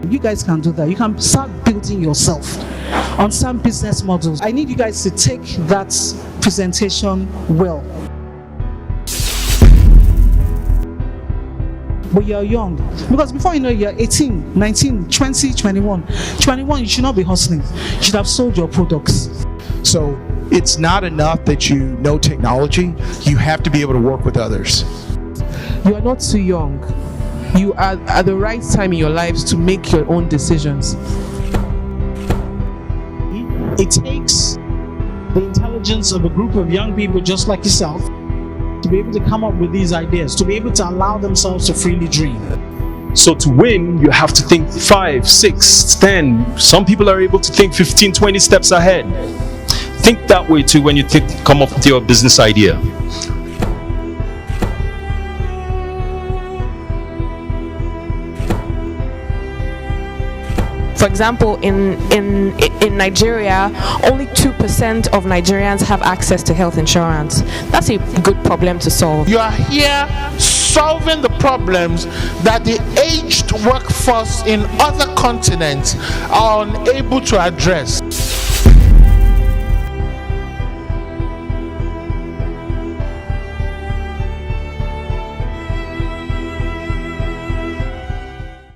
You guys can do that. You can start building yourself on some business models. I need you guys to take that presentation well. But you're young, because before you know, you're 18, 19, 20, 21. 21, you should not be hustling. You should have sold your products. So it's not enough that you know technology. You have to be able to work with others. You are not too young. You are at the right time in your lives to make your own decisions. It takes the intelligence of a group of young people just like yourself to be able to come up with these ideas, to be able to allow themselves to freely dream. So to win, you have to think 5, 6, 10. Some people are able to think 15, 20 steps ahead. Think that way too when you come up with your business idea. For example, in Nigeria, only 2% of Nigerians have access to health insurance. That's a good problem to solve. You are here solving the problems that the aged workforce in other continents are unable to address.